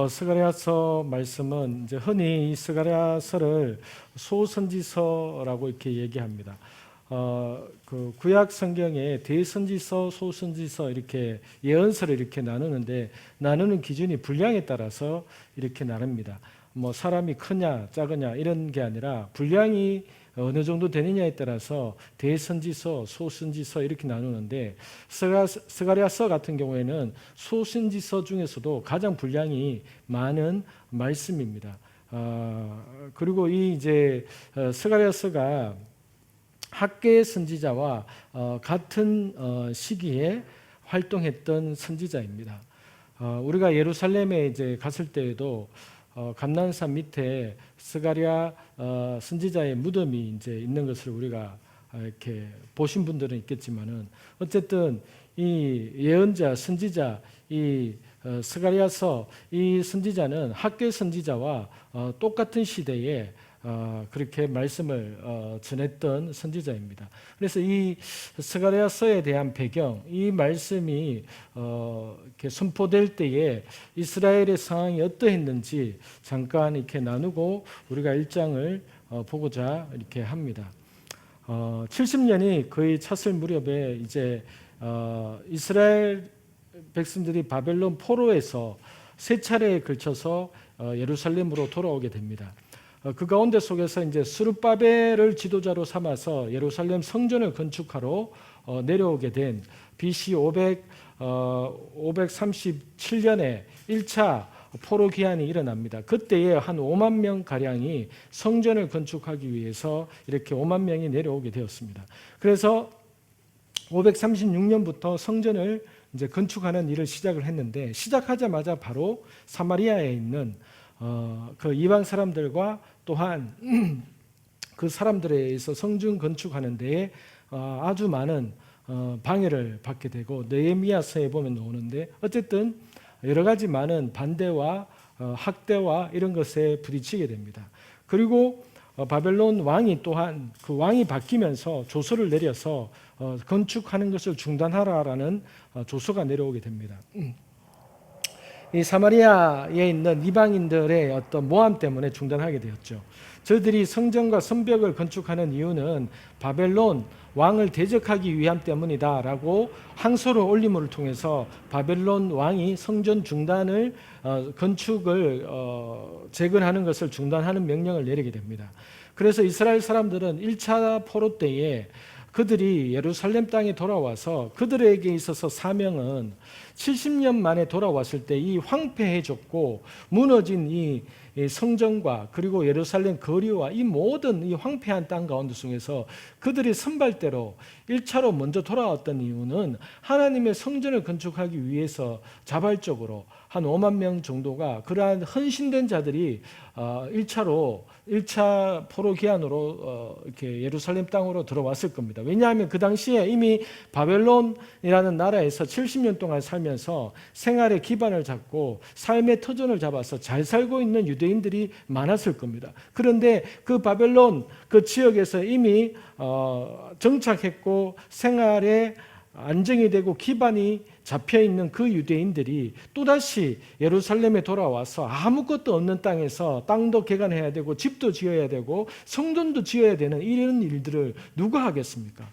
스가랴서 말씀은 이제 흔히 이 스가랴서를 소선지서라고 이렇게 얘기합니다. 그 구약 성경에 대선지서, 소선지서 이렇게 예언서를 이렇게 나누는데 나누는 기준이 분량에 따라서 이렇게 나눕니다. 뭐 사람이 크냐 작으냐 이런 게 아니라 분량이 어느 정도 되느냐에 따라서 대선지서, 소선지서 이렇게 나누는데 스가랴서 같은 경우에는 소선지서 중에서도 가장 분량이 많은 말씀입니다. 그리고 이 이제 스가랴서가 학개의 선지자와 같은 시기에 활동했던 선지자입니다. 우리가 예루살렘에 이제 갔을 때에도 감난산 밑에 스가랴 선지자의 무덤이 이제 있는 것을 우리가 이렇게 보신 분들은 있겠지만은 어쨌든 이 예언자 선지자 이 스가랴서 이 선지자는 학개 선지자와 똑같은 시대에 그렇게 말씀을 전했던 선지자입니다. 그래서 이 스가랴서에 대한 배경, 이 말씀이 이렇게 선포될 때에 이스라엘의 상황이 어떠했는지 잠깐 이렇게 나누고 우리가 1장을 보고자 이렇게 합니다. 70년이 거의 찼을 무렵에 이제 이스라엘 백성들이 바벨론 포로에서 세 차례에 걸쳐서 예루살렘으로 돌아오게 됩니다. 그 가운데 속에서 이제 스룹바벨을 지도자로 삼아서 예루살렘 성전을 건축하러 내려오게 된 BC 537년에 1차 포로 기한이 일어납니다. 그때에 한 5만 명 가량이 성전을 건축하기 위해서 이렇게 5만 명이 내려오게 되었습니다. 그래서 536년부터 성전을 이제 건축하는 일을 시작을 했는데 시작하자마자 바로 사마리아에 있는 그 이방 사람들과 또한 그 사람들에 의해서 성전 건축하는 데에 아주 많은 방해를 받게 되고 느헤미야서에 보면 나오는데 어쨌든 여러 가지 많은 반대와 학대와 이런 것에 부딪히게 됩니다. 그리고 바벨론 왕이 또한 그 왕이 바뀌면서 조서를 내려서 건축하는 것을 중단하라라는 조서가 내려오게 됩니다. 이 사마리아에 있는 이방인들의 어떤 모함 때문에 중단하게 되었죠. 저들이 성전과 성벽을 건축하는 이유는 바벨론 왕을 대적하기 위함 때문이다라고 항소를 올림을 통해서 바벨론 왕이 성전 중단을 건축을 재건하는 것을 중단하는 명령을 내리게 됩니다. 그래서 이스라엘 사람들은 1차 포로 때에 그들이 예루살렘 땅에 돌아와서 그들에게 있어서 사명은 70년 만에 돌아왔을 때 이 황폐해졌고 무너진 이 성전과 그리고 예루살렘 거리와 이 모든 이 황폐한 땅 가운데 속에서 그들이 선발대로 1차로 먼저 돌아왔던 이유는 하나님의 성전을 건축하기 위해서 자발적으로 한 5만 명 정도가 그러한 헌신된 자들이 1차 포로 기한으로 이렇게 예루살렘 땅으로 들어왔을 겁니다. 왜냐하면 그 당시에 이미 바벨론이라는 나라에서 70년 동안 살면서 생활의 기반을 잡고 삶의 터전을 잡아서 잘 살고 있는 유대인들이 많았을 겁니다. 그런데 그 바벨론 그 지역에서 이미 정착했고 생활에 안정이 되고 기반이 잡혀있는 그 유대인들이 또다시 예루살렘에 돌아와서 아무것도 없는 땅에서 땅도 개간해야 되고 집도 지어야 되고 성전도 지어야 되는 이런 일들을 누가 하겠습니까?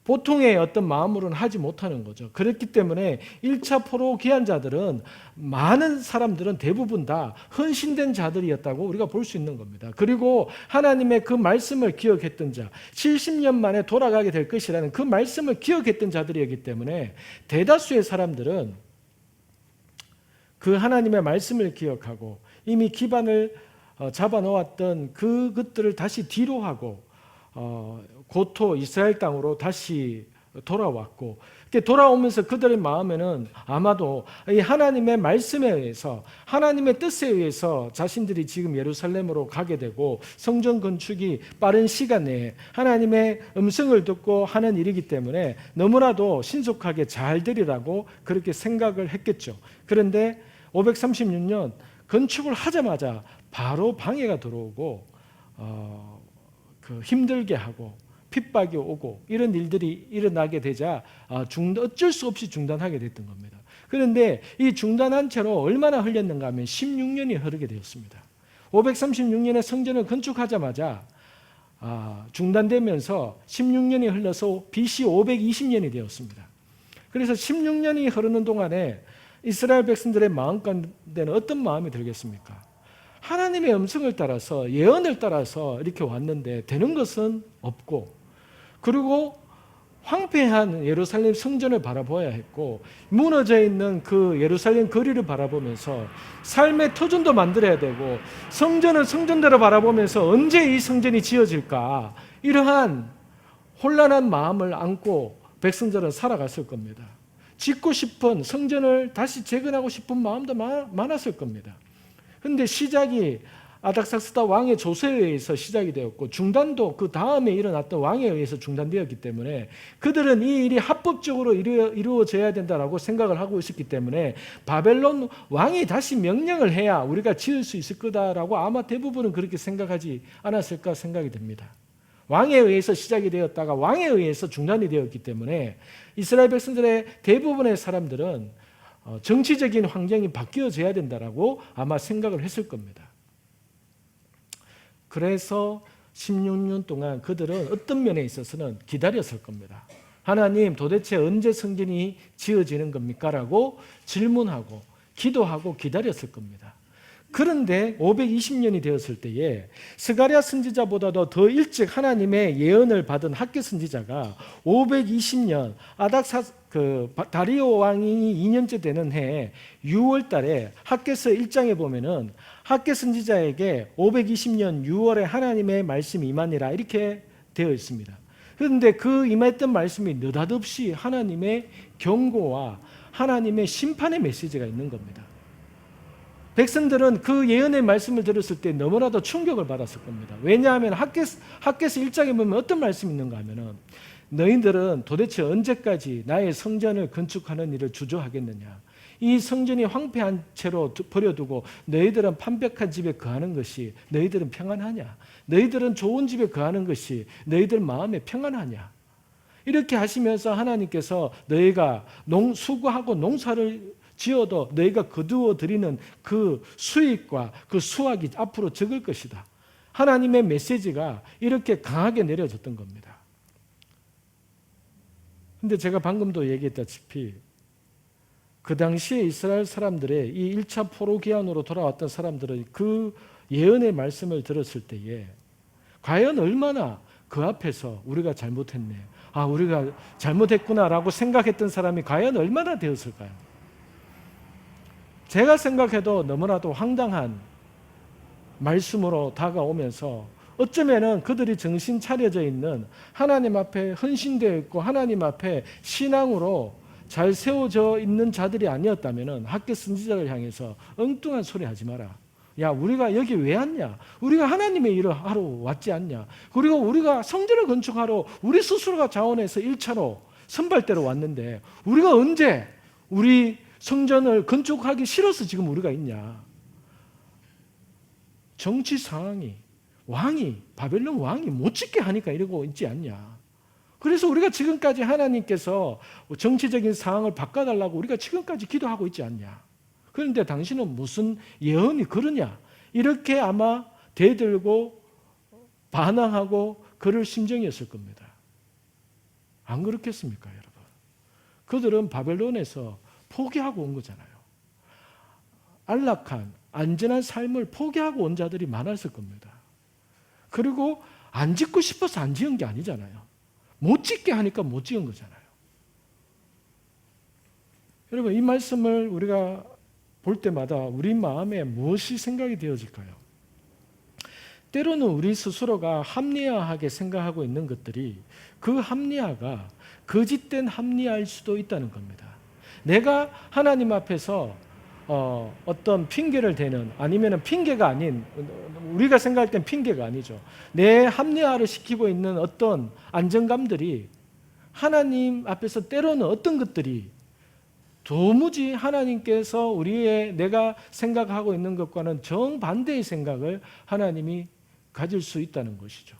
보통의 어떤 마음으로는 하지 못하는 거죠. 그렇기 때문에 1차 포로 기한자들은 많은 사람들은 대부분 다 헌신된 자들이었다고 우리가 볼 수 있는 겁니다. 그리고 하나님의 그 말씀을 기억했던 자, 70년 만에 돌아가게 될 것이라는 그 말씀을 기억했던 자들이었기 때문에 대다수의 사람들은 그 하나님의 말씀을 기억하고 이미 기반을 잡아놓았던 그것들을 다시 뒤로하고 고토 이스라엘 땅으로 다시 돌아왔고 돌아오면서 그들의 마음에는 아마도 이 하나님의 말씀에 의해서 하나님의 뜻에 의해서 자신들이 지금 예루살렘으로 가게 되고 성전 건축이 빠른 시간 내에 하나님의 음성을 듣고 하는 일이기 때문에 너무나도 신속하게 잘 되리라고 그렇게 생각을 했겠죠. 그런데 536년 건축을 하자마자 바로 방해가 들어오고 힘들게 하고 핍박이 오고 이런 일들이 일어나게 되자 어쩔 수 없이 중단하게 됐던 겁니다. 그런데 이 중단한 채로 얼마나 흘렸는가 하면 16년이 흐르게 되었습니다. 536년에 성전을 건축하자마자 중단되면서 16년이 흘러서 BC 520년이 되었습니다. 그래서 16년이 흐르는 동안에 이스라엘 백성들의 마음 가운데는 어떤 마음이 들겠습니까? 하나님의 음성을 따라서 예언을 따라서 이렇게 왔는데 되는 것은 없고, 그리고 황폐한 예루살렘 성전을 바라보아야 했고, 무너져 있는 그 예루살렘 거리를 바라보면서 삶의 터전도 만들어야 되고, 성전은 성전대로 바라보면서 언제 이 성전이 지어질까, 이러한 혼란한 마음을 안고 백성들은 살아갔을 겁니다. 짓고 싶은 성전을 다시 재건하고 싶은 마음도 많았을 겁니다. 그런데 시작이 아닥사스다 왕의 조서에 의해서 시작이 되었고, 중단도 그 다음에 일어났던 왕에 의해서 중단되었기 때문에 그들은 이 일이 합법적으로 이루어져야 된다라고 생각을 하고 있었기 때문에 바벨론 왕이 다시 명령을 해야 우리가 지을 수 있을 거다라고 아마 대부분은 그렇게 생각하지 않았을까 생각이 됩니다. 왕에 의해서 시작이 되었다가 왕에 의해서 중단이 되었기 때문에 이스라엘 백성들의 대부분의 사람들은 정치적인 환경이 바뀌어져야 된다라고 아마 생각을 했을 겁니다. 그래서 16년 동안 그들은 어떤 면에 있어서는 기다렸을 겁니다. 하나님, 도대체 언제 성전이 지어지는 겁니까? 라고 질문하고 기도하고 기다렸을 겁니다. 그런데 520년이 되었을 때에 스가랴 선지자보다도 더 일찍 하나님의 예언을 받은 학개 선지자가 520년 다리오 왕이 2년째 되는 해 6월 달에 학개서 1장에 보면은 학개 선지자에게 520년 6월에 하나님의 말씀이 임하니라 이렇게 되어 있습니다. 그런데 그 임했던 말씀이 느닷없이 하나님의 경고와 하나님의 심판의 메시지가 있는 겁니다. 백성들은 그 예언의 말씀을 들었을 때 너무나도 충격을 받았을 겁니다. 왜냐하면 학개서 1장에 보면 어떤 말씀이 있는가 하면은 너희들은 도대체 언제까지 나의 성전을 건축하는 일을 주저하겠느냐? 이 성전이 황폐한 채로 버려두고 너희들은 판벽한 집에 거하는 것이 너희들은 평안하냐? 너희들은 좋은 집에 거하는 것이 너희들 마음에 평안하냐? 이렇게 하시면서 하나님께서 너희가 수고하고 농사를 지어도 너희가 거두어 드리는 그 수익과 그 수확이 앞으로 적을 것이다. 하나님의 메시지가 이렇게 강하게 내려졌던 겁니다. 근데 제가 방금도 얘기했다시피 그 당시에 이스라엘 사람들의 이 1차 포로기한으로 돌아왔던 사람들은 그 예언의 말씀을 들었을 때에 과연 얼마나 그 앞에서 우리가 잘못했네, 우리가 잘못했구나라고 생각했던 사람이 과연 얼마나 되었을까요? 제가 생각해도 너무나도 황당한 말씀으로 다가오면서 어쩌면은 그들이 정신 차려져 있는 하나님 앞에 헌신되어 있고 하나님 앞에 신앙으로 잘 세워져 있는 자들이 아니었다면은 학개 선지자를 향해서 엉뚱한 소리 하지 마라. 야, 우리가 여기 왜 왔냐? 우리가 하나님의 일을 하러 왔지 않냐? 그리고 우리가 성전을 건축하러 우리 스스로가 자원해서 1차로 선발대로 왔는데 우리가 언제 우리 성전을 건축하기 싫어서 지금 우리가 있냐? 정치 상황이 바벨론 왕이 못 짓게 하니까 이러고 있지 않냐? 그래서 우리가 지금까지 하나님께서 정치적인 상황을 바꿔달라고 우리가 지금까지 기도하고 있지 않냐? 그런데 당신은 무슨 예언이 그러냐? 이렇게 아마 대들고 반항하고 그럴 심정이었을 겁니다. 안 그렇겠습니까, 여러분? 그들은 바벨론에서 포기하고 온 거잖아요. 안락한 안전한 삶을 포기하고 온 자들이 많았을 겁니다. 그리고 안 짓고 싶어서 안 지은 게 아니잖아요. 못 짓게 하니까 못 지은 거잖아요. 여러분, 이 말씀을 우리가 볼 때마다 우리 마음에 무엇이 생각이 되어질까요? 때로는 우리 스스로가 합리화하게 생각하고 있는 것들이 그 합리화가 거짓된 합리화일 수도 있다는 겁니다. 내가 하나님 앞에서 어떤 핑계를 대는, 아니면 핑계가 아닌, 우리가 생각할 땐 핑계가 아니죠. 내 합리화를 시키고 있는 어떤 안정감들이 하나님 앞에서 때로는 어떤 것들이 도무지 하나님께서 우리의 내가 생각하고 있는 것과는 정반대의 생각을 하나님이 가질 수 있다는 것이죠.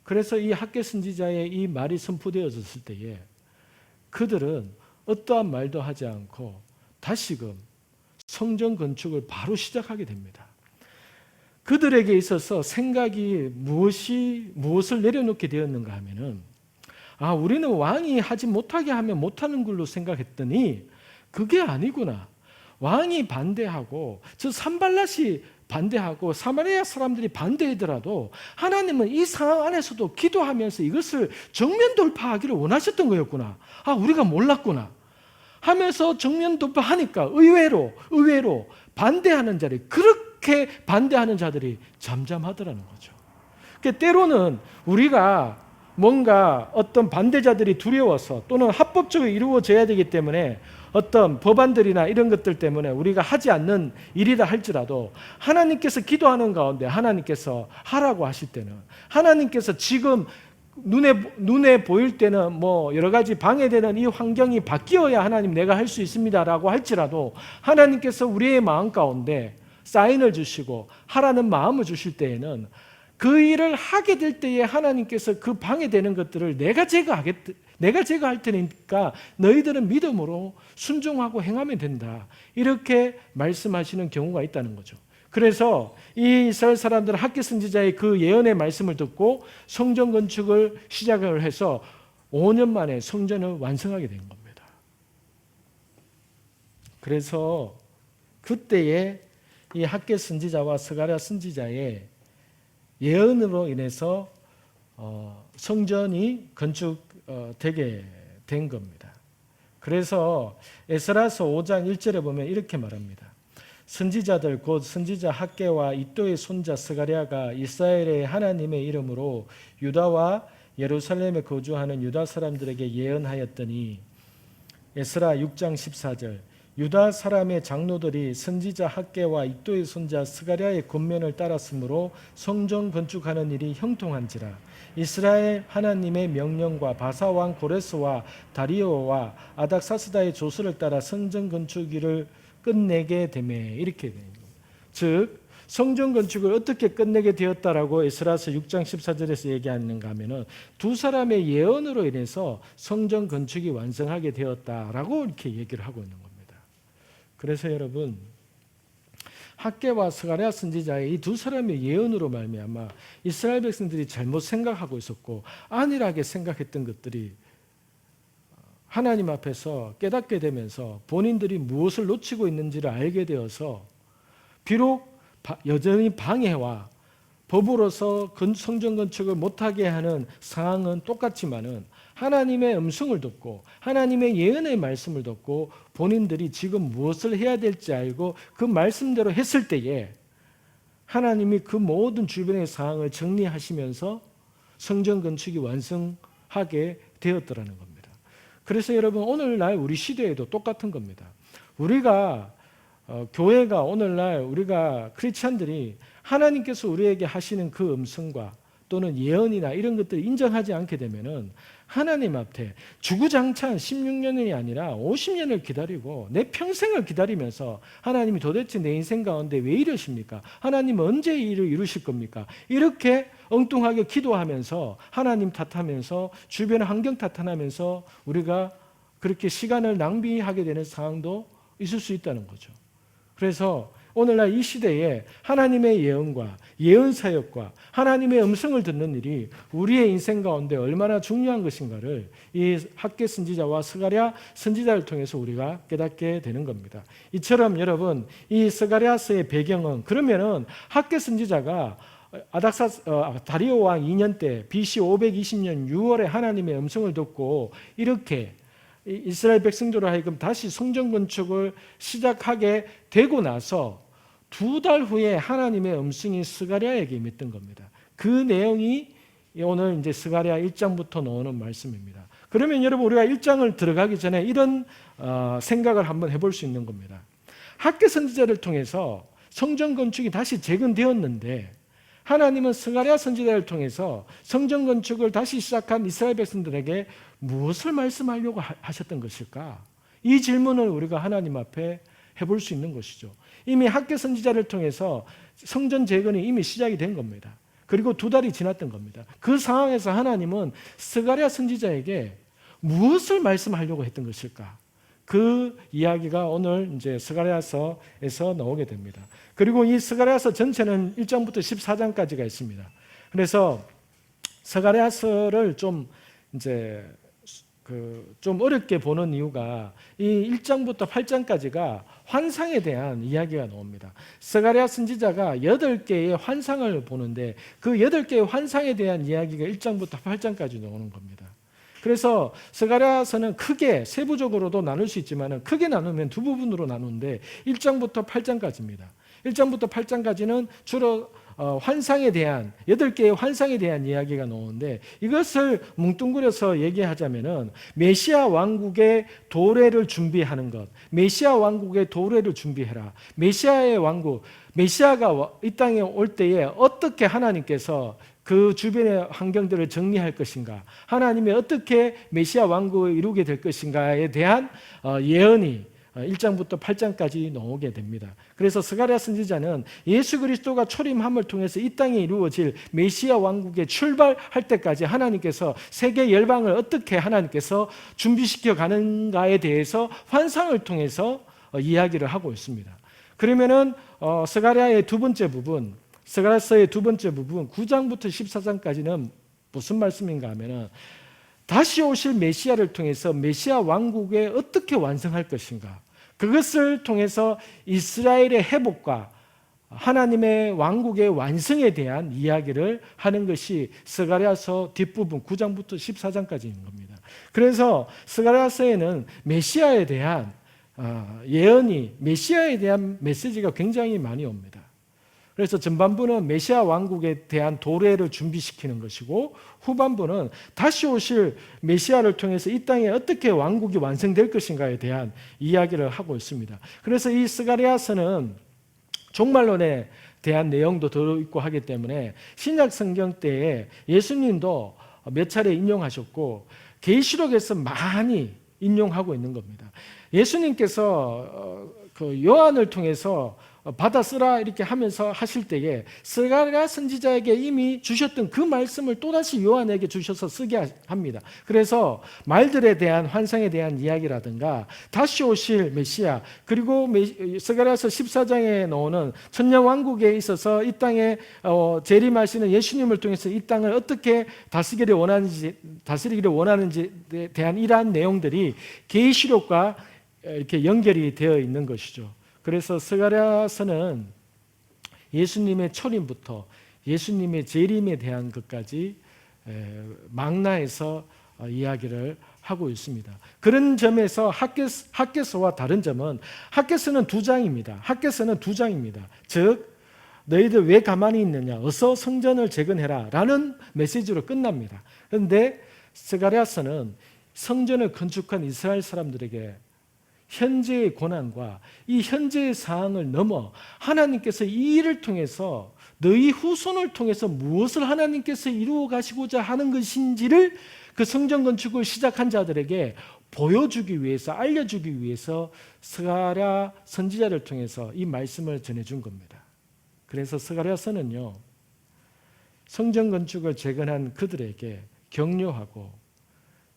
그래서 이 학개 선지자의 이 말이 선포되어졌을 때에 그들은 어떠한 말도 하지 않고 다시금 성전 건축을 바로 시작하게 됩니다. 그들에게 있어서 생각이 무엇을 내려놓게 되었는가 하면은, 우리는 왕이 하지 못하게 하면 못하는 걸로 생각했더니 그게 아니구나. 왕이 반대하고 저 산발랏이 반대하고 사마리아 사람들이 반대하더라도 하나님은 이 상황 안에서도 기도하면서 이것을 정면 돌파하기를 원하셨던 거였구나. 우리가 몰랐구나 하면서 정면 돌파하니까 의외로 반대하는 자리, 그렇게 반대하는 자들이 잠잠하더라는 거죠. 그러니까 때로는 우리가 뭔가 어떤 반대자들이 두려워서 또는 합법적으로 이루어져야 되기 때문에 어떤 법안들이나 이런 것들 때문에 우리가 하지 않는 일이다 할지라도 하나님께서 기도하는 가운데 하나님께서 하라고 하실 때는, 하나님께서 지금 눈에 보일 때는 뭐 여러 가지 방해되는 이 환경이 바뀌어야 하나님 내가 할 수 있습니다라고 할지라도 하나님께서 우리의 마음 가운데 사인을 주시고 하라는 마음을 주실 때에는 그 일을 하게 될 때에 하나님께서 그 방해되는 것들을 내가 제거할 테니까 너희들은 믿음으로 순종하고 행하면 된다, 이렇게 말씀하시는 경우가 있다는 거죠. 그래서 이 이스라엘 사람들은 학개 선지자의 그 예언의 말씀을 듣고 성전 건축을 시작을 해서 5년 만에 성전을 완성하게 된 겁니다. 그래서 그때에 이 학개 선지자와 스가랴 선지자의 예언으로 인해서 성전이 건축되게 된 겁니다. 그래서 에스라서 5장 1절에 보면 이렇게 말합니다. 선지자들 곧 선지자 학개와 이도의 손자 스가랴가 이스라엘의 하나님의 이름으로 유다와 예루살렘에 거주하는 유다 사람들에게 예언하였더니, 에스라 6장 14절, 유다 사람의 장로들이 선지자 학개와 이도의 손자 스가랴의 권면을 따랐으므로 성전 건축하는 일이 형통한지라. 이스라엘 하나님의 명령과 바사왕 고레스와 다리오와 아닥사스다의 조서를 따라 성전 건축 일을 끝내게 되매, 이렇게 됩니다. 즉 성전 건축을 어떻게 끝내게 되었다라고 에스라서 6장 14절에서 얘기하는가 하면은 두 사람의 예언으로 인해서 성전 건축이 완성하게 되었다라고 이렇게 얘기를 하고 있는 겁니다. 그래서 여러분, 학개와 스가랴 선지자의 이 두 사람의 예언으로 말미암아 이스라엘 백성들이 잘못 생각하고 있었고 안일하게 생각했던 것들이 하나님 앞에서 깨닫게 되면서 본인들이 무엇을 놓치고 있는지를 알게 되어서, 비록 여전히 방해와 법으로서 성전 건축을 못하게 하는 상황은 똑같지만은 하나님의 음성을 듣고 하나님의 예언의 말씀을 듣고 본인들이 지금 무엇을 해야 될지 알고 그 말씀대로 했을 때에 하나님이 그 모든 주변의 상황을 정리하시면서 성전 건축이 완성하게 되었더라는 겁니다. 그래서 여러분, 오늘날 우리 시대에도 똑같은 겁니다. 우리가 교회가 오늘날 우리가 크리스찬들이 하나님께서 우리에게 하시는 그 음성과 또는 예언이나 이런 것들을 인정하지 않게 되면은 하나님 앞에 주구장창 16년이 아니라 50년을 기다리고 내 평생을 기다리면서 하나님이 도대체 내 인생 가운데 왜 이러십니까? 하나님 언제 이 일을 이루실 겁니까? 이렇게 엉뚱하게 기도하면서 하나님 탓하면서 주변의 환경 탓하면서 우리가 그렇게 시간을 낭비하게 되는 상황도 있을 수 있다는 거죠. 그래서 오늘날 이 시대에 하나님의 예언과 예언 사역과 하나님의 음성을 듣는 일이 우리의 인생 가운데 얼마나 중요한 것인가를 이 학개 선지자와 스가랴 선지자를 통해서 우리가 깨닫게 되는 겁니다. 이처럼 여러분, 이 스가랴서의 배경은, 그러면은 학개 선지자가 다리오 왕 2년 때 BC 520년 6월에 하나님의 음성을 듣고 이렇게 이스라엘 백성들로 하여금 다시 성전 건축을 시작하게 되고 나서 2달 후에 하나님의 음성이 스가랴에게 임했던 겁니다. 그 내용이 오늘 이제 스가랴 1장부터 나오는 말씀입니다. 그러면 여러분, 우리가 1장을 들어가기 전에 이런 생각을 한번 해볼 수 있는 겁니다. 학개 선지자를 통해서 성전 건축이 다시 재건되었는데 하나님은 스가랴 선지자를 통해서 성전 건축을 다시 시작한 이스라엘 백성들에게 무엇을 말씀하려고 하셨던 것일까? 이 질문을 우리가 하나님 앞에 해볼 수 있는 것이죠. 이미 학개 선지자를 통해서 성전 재건이 이미 시작이 된 겁니다. 그리고 2달이 지났던 겁니다. 그 상황에서 하나님은 스가랴 선지자에게 무엇을 말씀하려고 했던 것일까? 그 이야기가 오늘 이제 스가랴서에서 나오게 됩니다. 그리고 이 스가랴서 전체는 1장부터 14장까지가 있습니다. 그래서 스가랴서를 좀 이제 좀 어렵게 보는 이유가 이 1장부터 8장까지가 환상에 대한 이야기가 나옵니다. 스가랴 선지자가 8개의 환상을 보는데 그 8개의 환상에 대한 이야기가 1장부터 8장까지 나오는 겁니다. 그래서 스가랴서는 크게 세부적으로도 나눌 수 있지만 크게 나누면 두 부분으로 나누는데 1장부터 8장까지입니다. 1장부터 8장까지는 주로 환상에 대한 8개의 환상에 대한 이야기가 나오는데 이것을 뭉뚱그려서 얘기하자면은 메시아 왕국의 도래를 준비하는 것, 메시아 왕국의 도래를 준비해라. 메시아의 왕국, 메시아가 이 땅에 올 때에 어떻게 하나님께서 그 주변의 환경들을 정리할 것인가, 하나님이 어떻게 메시아 왕국을 이루게 될 것인가에 대한 예언이 1장부터 8장까지 나오게 됩니다. 그래서 스가랴 선지자는 예수 그리스도가 초림함을 통해서 이 땅에 이루어질 메시아 왕국에 출발할 때까지 하나님께서 세계 열방을 어떻게 하나님께서 준비시켜 가는가에 대해서 환상을 통해서 이야기를 하고 있습니다. 그러면은 스가랴의 두 번째 부분, 스가랴서의 두 번째 부분 9장부터 14장까지는 무슨 말씀인가 하면은 다시 오실 메시아를 통해서 메시아 왕국에 어떻게 완성할 것인가, 그것을 통해서 이스라엘의 회복과 하나님의 왕국의 완성에 대한 이야기를 하는 것이 스가랴서 뒷부분 9장부터 14장까지인 겁니다. 그래서 스가랴서에는 메시아에 대한 예언이, 메시아에 대한 메시지가 굉장히 많이 옵니다. 그래서 전반부는 메시아 왕국에 대한 도래를 준비시키는 것이고 후반부는 다시 오실 메시아를 통해서 이 땅에 어떻게 왕국이 완성될 것인가에 대한 이야기를 하고 있습니다. 그래서 이 스가랴서는 종말론에 대한 내용도 들어있고 하기 때문에 신약 성경 때에 예수님도 몇 차례 인용하셨고 계시록에서 많이 인용하고 있는 겁니다. 예수님께서 그 요한을 통해서 받아 쓰라 이렇게 하면서 하실 때에 스가랴 선지자에게 이미 주셨던 그 말씀을 또다시 요한에게 주셔서 쓰게 합니다. 그래서 말들에 대한 환상에 대한 이야기라든가 다시 오실 메시아, 그리고 스가랴서 14장에 나오는 천년왕국에 있어서 이 땅에 재림하시는 예수님을 통해서 이 땅을 어떻게 다스리기를 원하는지에 대한 이러한 내용들이 계시록과 이렇게 연결이 되어 있는 것이죠. 그래서 스가랴서는 예수님의 초림부터 예수님의 재림에 대한 것까지 망라해서 이야기를 하고 있습니다. 그런 점에서 학개서와 다른 점은 학개서는 2장입니다. 학개서는 2장입니다. 즉 너희들 왜 가만히 있느냐, 어서 성전을 재건해라 라는 메시지로 끝납니다. 그런데 스가랴서는 성전을 건축한 이스라엘 사람들에게 현재의 고난과 이 현재의 상황을 넘어 하나님께서 이 일을 통해서 너희 후손을 통해서 무엇을 하나님께서 이루어 가시고자 하는 것인지를 그 성전 건축을 시작한 자들에게 보여주기 위해서, 알려주기 위해서 스가랴 선지자를 통해서 이 말씀을 전해준 겁니다. 그래서 스가랴서는요, 성전 건축을 재건한 그들에게 격려하고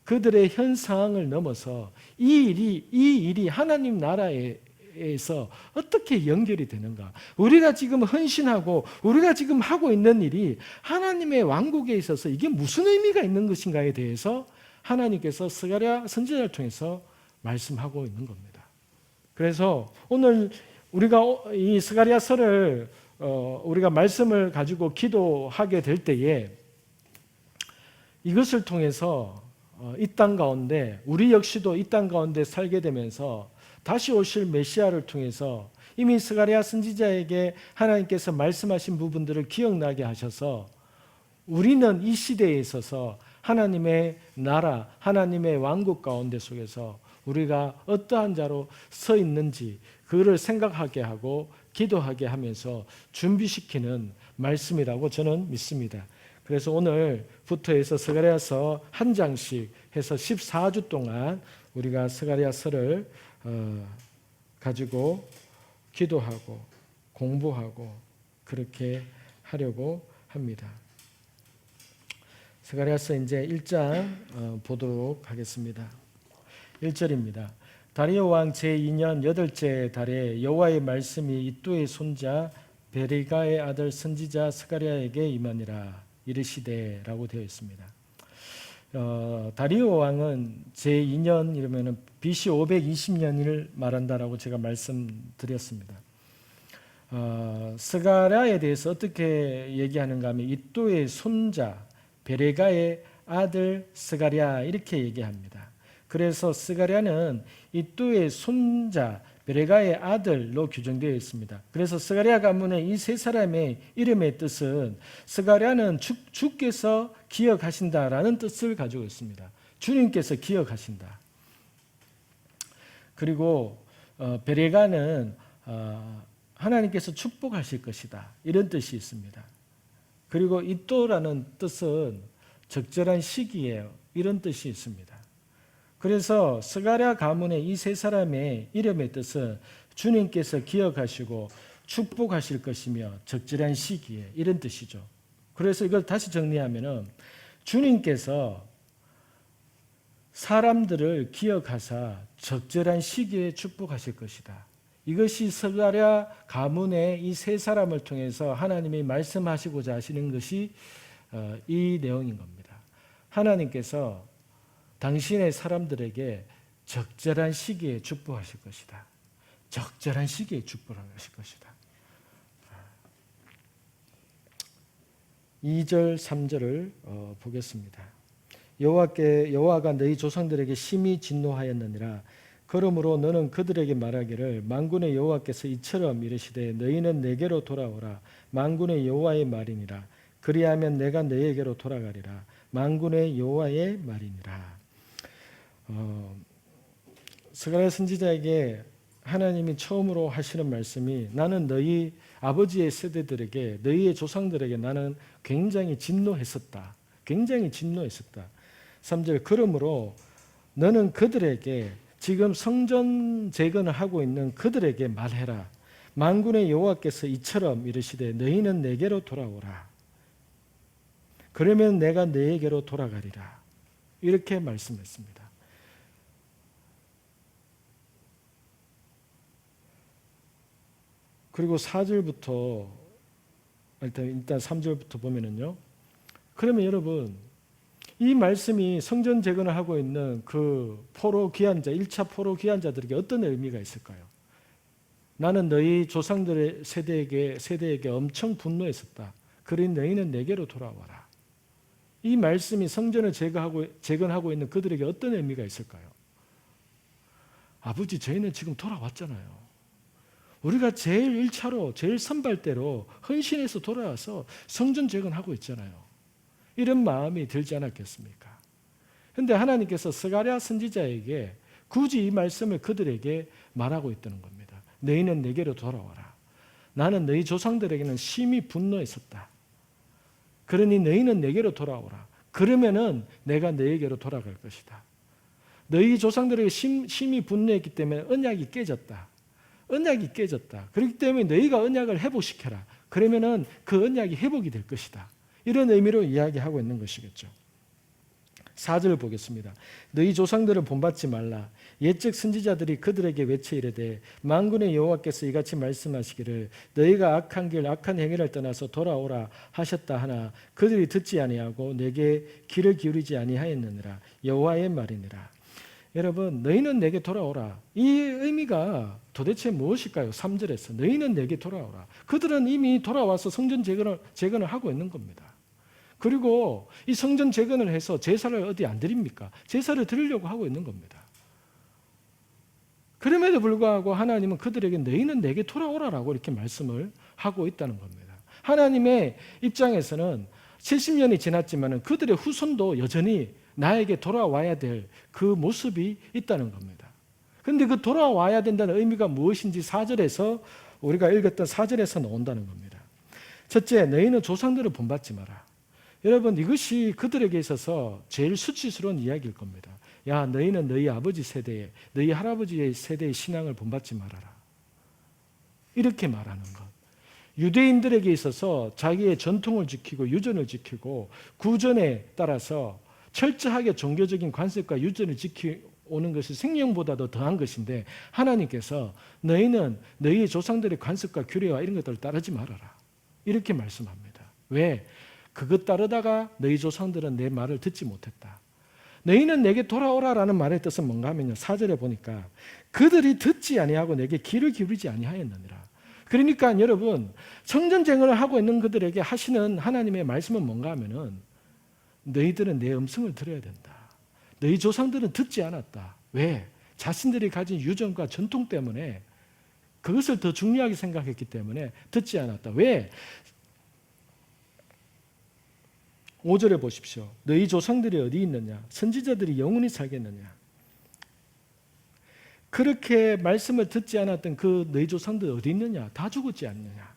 그들의 현 상황을 넘어서 이 일이 하나님 나라에서 어떻게 연결이 되는가, 우리가 지금 헌신하고 우리가 지금 하고 있는 일이 하나님의 왕국에 있어서 이게 무슨 의미가 있는 것인가에 대해서 하나님께서 스가랴 선지자를 통해서 말씀하고 있는 겁니다. 그래서 오늘 우리가 이 스가랴서를 우리가 말씀을 가지고 기도하게 될 때에 이것을 통해서 이 땅 가운데 우리 역시도 이 땅 가운데 살게 되면서 다시 오실 메시아를 통해서 이미 스가랴 선지자에게 하나님께서 말씀하신 부분들을 기억나게 하셔서 우리는 이 시대에 있어서 하나님의 나라, 하나님의 왕국 가운데 속에서 우리가 어떠한 자로 서 있는지 그를 생각하게 하고 기도하게 하면서 준비시키는 말씀이라고 저는 믿습니다. 그래서 오늘부터 해서 스가랴서 한 장씩 해서 14주 동안 우리가 스가랴서를 가지고 기도하고 공부하고 그렇게 하려고 합니다. 스가랴서 이제 1장 보도록 하겠습니다. 1절입니다. 다리오 왕 제2년 8째 달에 여호와의 말씀이 이또의 손자 베리가의 아들 선지자 스가랴에게 임하니라 이르시되라고 되어 있습니다. 다리오 왕은 제2년 이러면은 BC 520년을 말한다라고 제가 말씀드렸습니다. 스가랴에 대해서 어떻게 얘기하는가 하면 이또의 손자 베레가의 아들 스가랴 이렇게 얘기합니다. 그래서 스가랴는 이또의 손자 베레가의 아들로 규정되어 있습니다. 그래서 스가랴 가문의 이 세 사람의 이름의 뜻은 스가랴는 주께서 기억하신다라는 뜻을 가지고 있습니다. 주님께서 기억하신다. 그리고 베레가는 하나님께서 축복하실 것이다. 이런 뜻이 있습니다. 그리고 이또라는 뜻은 적절한 시기예요. 이런 뜻이 있습니다. 그래서 스가랴 가문의 이 세 사람의 이름의 뜻은 주님께서 기억하시고 축복하실 것이며 적절한 시기에 이런 뜻이죠. 그래서 이걸 다시 정리하면은 주님께서 사람들을 기억하사 적절한 시기에 축복하실 것이다. 이것이 스가랴 가문의 이 세 사람을 통해서 하나님이 말씀하시고자 하시는 것이 이 내용인 겁니다. 하나님께서 당신의 사람들에게 적절한 시기에 축복하실 것이다. 적절한 시기에 축복하실 것이다. 2절, 3절을 보겠습니다. 여호와가 너희 조상들에게 심히 진노하였느니라. 그러므로 너는 그들에게 말하기를 만군의 여호와께서 이처럼 이르시되 너희는 내게로 돌아오라. 만군의 여호와의 말이니라. 그리하면 내가 너희에게로 돌아가리라. 만군의 여호와의 말이니라. 스가랴 선지자에게 하나님이 처음으로 하시는 말씀이 나는 너희 아버지의 세대들에게 너희의 조상들에게 나는 굉장히 진노했었다. 굉장히 진노했었다. 3절 그러므로 너는 그들에게 지금 성전 재건을 하고 있는 그들에게 말해라. 만군의 여호와께서 이처럼 이르시되 너희는 내게로 돌아오라. 그러면 내가 너희에게로 돌아가리라. 이렇게 말씀했습니다. 그리고 4절부터 일단 3절부터 보면은요. 그러면 여러분 이 말씀이 성전 재건을 하고 있는 그 포로 귀환자 1차 포로 귀환자들에게 어떤 의미가 있을까요? 나는 너희 조상들의 세대에게 엄청 분노했었다. 그러니 너희는 내게로 돌아와라. 이 말씀이 성전을 재건하고 있는 그들에게 어떤 의미가 있을까요? 아버지 저희는 지금 돌아왔잖아요. 우리가 제일 1차로 제일 선발대로 헌신해서 돌아와서 성전 재건하고 있잖아요. 이런 마음이 들지 않았겠습니까? 그런데 하나님께서 스가랴 선지자에게 굳이 이 말씀을 그들에게 말하고 있다는 겁니다. 너희는 내게로 돌아와라. 나는 너희 조상들에게는 심히 분노했었다. 그러니 너희는 내게로 돌아오라. 그러면은 내가 너희에게로 돌아갈 것이다. 너희 조상들에게 심히 분노했기 때문에 언약이 깨졌다. 언약이 깨졌다. 그렇기 때문에 너희가 언약을 회복시켜라. 그러면은 그 언약이 회복이 될 것이다. 이런 의미로 이야기하고 있는 것이겠죠. 4절 보겠습니다. 너희 조상들을 본받지 말라. 옛적 선지자들이 그들에게 외쳐 이르되 만군의 여호와께서 이같이 말씀하시기를 너희가 악한 길 악한 행위를 떠나서 돌아오라 하셨다 하나 그들이 듣지 아니하고 내게 귀를 기울이지 아니하였느니라. 여호와의 말이니라. 여러분 너희는 내게 돌아오라. 이 의미가 도대체 무엇일까요? 3절에서 너희는 내게 돌아오라. 그들은 이미 돌아와서 성전 재건을 하고 있는 겁니다. 그리고 이 성전 재건을 해서 제사를 어디 안 드립니까? 제사를 드리려고 하고 있는 겁니다. 그럼에도 불구하고 하나님은 그들에게 너희는 내게 돌아오라라고 이렇게 말씀을 하고 있다는 겁니다. 하나님의 입장에서는 70년이 지났지만 그들의 후손도 여전히 나에게 돌아와야 될 그 모습이 있다는 겁니다. 그런데 그 돌아와야 된다는 의미가 무엇인지 4절에서 우리가 읽었던 4절에서 나온다는 겁니다. 첫째, 너희는 조상들을 본받지 마라. 여러분 이것이 그들에게 있어서 제일 수치스러운 이야기일 겁니다. 야 너희는 너희 아버지 세대에 너희 할아버지의 세대의 신앙을 본받지 말아라. 이렇게 말하는 것. 유대인들에게 있어서 자기의 전통을 지키고 유전을 지키고 구전에 따라서 철저하게 종교적인 관습과 유전을 지키고 오는 것이 생명보다도 더한 것인데 하나님께서 너희는 너희의 조상들의 관습과 규례와 이런 것들을 따르지 말아라. 이렇게 말씀합니다. 왜? 그것 따르다가 너희 조상들은 내 말을 듣지 못했다. 너희는 내게 돌아오라라는 말의 뜻은 뭔가 하면요. 4절에 보니까 그들이 듣지 아니하고 내게 귀를 기울이지 아니하였느니라. 그러니까 여러분 성전쟁을 하고 있는 그들에게 하시는 하나님의 말씀은 뭔가 하면은 너희들은 내 음성을 들어야 된다. 너희 조상들은 듣지 않았다. 왜? 자신들이 가진 유전과 전통 때문에 그것을 더 중요하게 생각했기 때문에 듣지 않았다. 왜? 5절에 보십시오. 너희 조상들이 어디 있느냐? 선지자들이 영원히 살겠느냐? 그렇게 말씀을 듣지 않았던 그 너희 조상들 어디 있느냐? 다 죽었지 않느냐?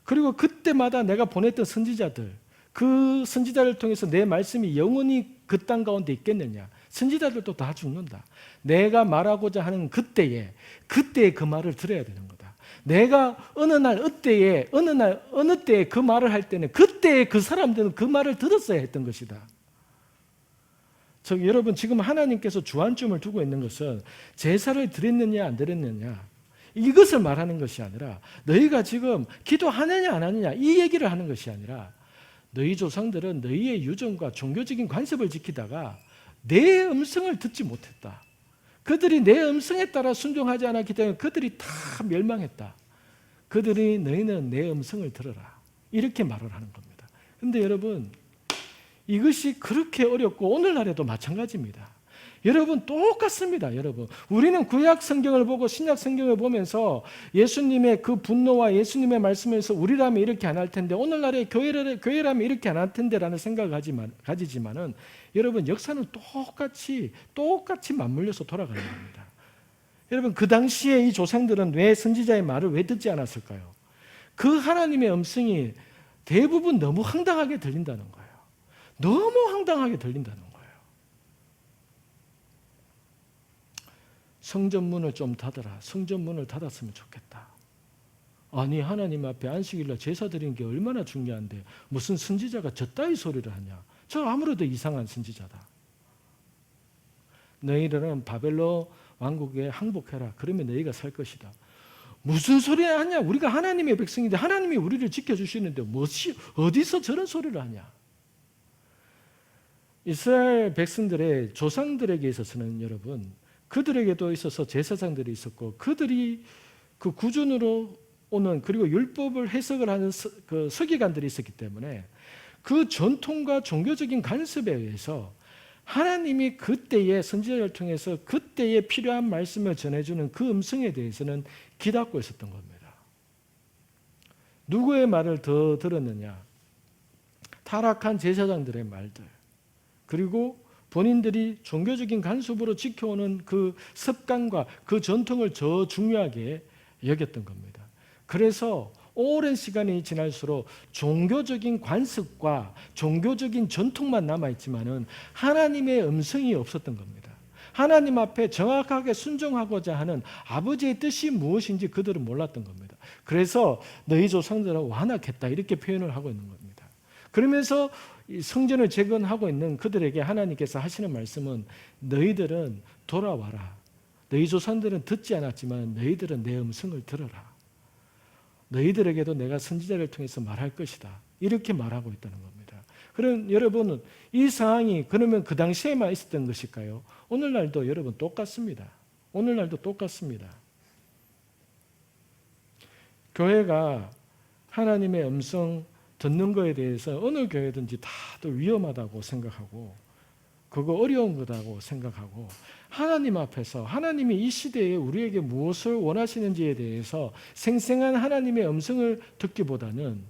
그리고 그때마다 내가 보냈던 선지자들, 그 선지자를 통해서 내 말씀이 영원히 그 땅 가운데 있겠느냐? 선지자들도 다 죽는다. 내가 말하고자 하는 그때에 그 말을 들어야 되는 거다. 내가 어느 때에 그 말을 할 때는 그때에 그 사람들은 그 말을 들었어야 했던 것이다. 즉 여러분 지금 하나님께서 주안점을 두고 있는 것은 제사를 드렸느냐 안 드렸느냐 이것을 말하는 것이 아니라 너희가 지금 기도하느냐 안 하느냐 이 얘기를 하는 것이 아니라 너희 조상들은 너희의 유전과 종교적인 관습을 지키다가 내 음성을 듣지 못했다. 그들이 내 음성에 따라 순종하지 않았기 때문에 그들이 다 멸망했다. 그들이 너희는 내 음성을 들어라. 이렇게 말을 하는 겁니다. 그런데 여러분 이것이 그렇게 어렵고 오늘날에도 마찬가지입니다. 여러분 똑같습니다. 여러분 우리는 구약 성경을 보고 신약 성경을 보면서 예수님의 그 분노와 예수님의 말씀에서 우리라면 이렇게 안 할 텐데 오늘날의 교회라면 이렇게 안 할 텐데라는 생각을 가지지만은 여러분 역사는 똑같이 맞물려서 돌아가는 겁니다. 여러분 그 당시에 이 조상들은 왜 선지자의 말을 왜 듣지 않았을까요? 그 하나님의 음성이 대부분 너무 황당하게 들린다는 거예요. 너무 황당하게 들린다는 거예요. 성전문을 좀 닫아라. 성전문을 닫았으면 좋겠다. 아니 하나님 앞에 안식일날 제사 드리는 게 얼마나 중요한데 무슨 선지자가 저따위 소리를 하냐. 저 아무래도 이상한 선지자다. 너희들은 바벨론 왕국에 항복해라. 그러면 너희가 살 것이다. 무슨 소리 하냐. 우리가 하나님의 백성인데 하나님이 우리를 지켜주시는데 어디서 저런 소리를 하냐. 이스라엘 백성들의 조상들에게 있어서는 여러분 그들에게도 있어서 제사장들이 있었고 그들이 그 구준으로 오는 그리고 율법을 해석을 하는 그 서기관들이 있었기 때문에 그 전통과 종교적인 간섭에 의해서 하나님이 그때의 선지자를 통해서 그때에 필요한 말씀을 전해주는 그 음성에 대해서는 기닫고 있었던 겁니다. 누구의 말을 더 들었느냐? 타락한 제사장들의 말들 그리고 본인들이 종교적인 간섭으로 지켜오는 그 습관과 그 전통을 더 중요하게 여겼던 겁니다. 그래서 오랜 시간이 지날수록 종교적인 관습과 종교적인 전통만 남아있지만은 하나님의 음성이 없었던 겁니다. 하나님 앞에 정확하게 순종하고자 하는 아버지의 뜻이 무엇인지 그들은 몰랐던 겁니다. 그래서 너희 조상들은 완악했다 이렇게 표현을 하고 있는 겁니다. 그러면서 성전을 재건하고 있는 그들에게 하나님께서 하시는 말씀은 너희들은 돌아와라. 너희 조상들은 듣지 않았지만 너희들은 내 음성을 들어라. 너희들에게도 내가 선지자를 통해서 말할 것이다. 이렇게 말하고 있다는 겁니다. 그럼 여러분은 이 상황이 그러면 그 당시에만 있었던 것일까요? 오늘날도 여러분 똑같습니다. 오늘날도 똑같습니다. 교회가 하나님의 음성 듣는 거에 대해서 어느 교회든지 다들 위험하다고 생각하고 그거 어려운 거다고 생각하고 하나님 앞에서 하나님이 이 시대에 우리에게 무엇을 원하시는지에 대해서 생생한 하나님의 음성을 듣기보다는